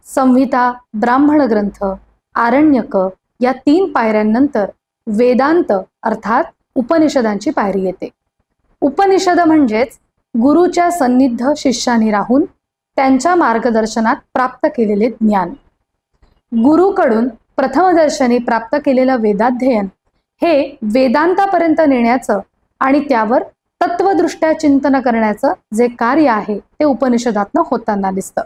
संहिता, ब्राह्मण ग्रंथ, आरण्यक या 3 पायऱ्यांनंतर वेदांत अर्थात उपनिषदांची पायरी येते। उपनिषद म्हणजेच गुरुच्या सन्निध शिष्यानी राहून त्यांच्या मार्गदर्शनात प्राप्त केलेले ज्ञान। गुरुकडून प्रथमदर्शनी प्राप्त केलेलं वेदाध्ययन हे वेदांतापर्यंत नेण्याचं आणि त्यावर तत्वदृष्ट्या चिंतन करण्याचं जे कार्य आहे ते उपनिषदातनं होताना दिसतं।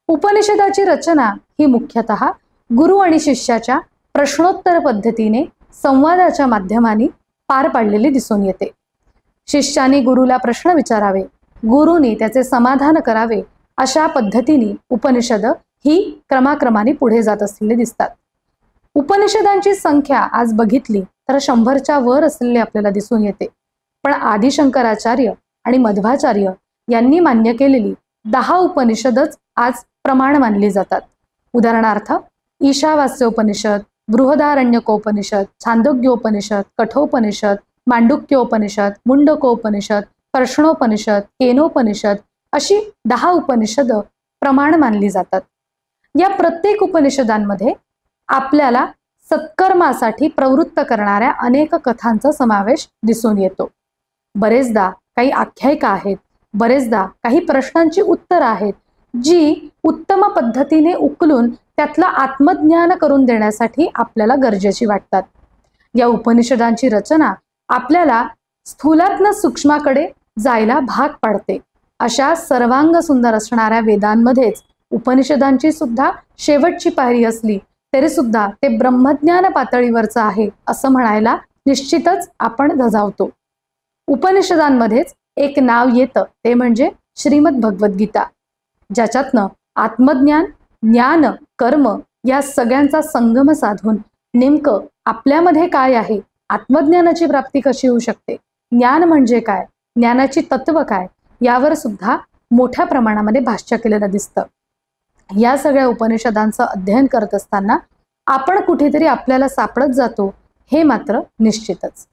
उपनिषदाची रचना ही मुख्यतः गुरु आणि शिष्याच्या प्रश्नोत्तर पद्धतीने संवादाच्या माध्यमाने पार पाडलेली दिसून येते। शिष्याने गुरुला प्रश्न विचारावे, गुरुनी त्याचे समाधान करावे, अशा पद्धतीने उपनिषद ही क्रमाक्रमाने पुढे जात असलेली दिसतात। उपनिषदांची संख्या आज बघितली तर 100च्या वर असलेली आपल्याला दिसून येते, पण आदि शंकराचार्य आणि मध्वाचार्य यांनी मान्य केलेली 10 उपनिषदच आज प्रमाण मानली जातात। उदाहरणार्थ ईशावास्योपनिषद, बृहदारण्यकोपनिषद, छांदोग्योपनिषद, कठोपनिषद, मांडुक्योपनिषद, मुंडकोपनिषद, प्रश्नोपनिषद, केनोपनिषद अशी 10 उपनिषद प्रमाण मानली जातात। या प्रत्येक उपनिषदांमध्ये आपल्याला सत्कर्मासाठी प्रवृत्त करणाऱ्या अनेक कथांचा समावेश दिसून येतो। बरेचदा काही आख्यायिका आहेत, बरेचदा काही प्रश्नांची उत्तर आहेत जी उत्तम पद्धतीने उकलून त्यातलं आत्मज्ञान करून देण्यासाठी आपल्याला गरजेची वाटतात। या उपनिषदांची रचना आपल्याला स्थूलातनं सूक्ष्माकडे जायला भाग पाडते। अशा सर्वांग सुंदर असणाऱ्या वेदांमध्येच उपनिषदांची सुद्धा शेवटची पायरी असली तरी सुद्धा ते ब्रह्मज्ञान पातळीवरचं आहे असं म्हणायला निश्चितच आपण धजावतो। उपनिषदांमध्येच एक नाव येतं ते म्हणजे श्रीमद भगवद्गीता, ज्याच्यातनं आत्मज्ञान, ज्ञान, कर्म या सगळ्यांचा संगम साधून नेमकं आपल्यामध्ये काय आहे, आत्मज्ञानाची प्राप्ती कशी होऊ शकते, ज्ञान म्हणजे काय, ज्ञानाची तत्व काय, यावर सुद्धा मोठ्या प्रमाणामध्ये भाष्य केलेलं दिसतं। या सगळ्या उपनिषदांचं अध्ययन करत असताना आपण कुठेतरी आपल्याला सापडत जातो हे मात्र निश्चितच।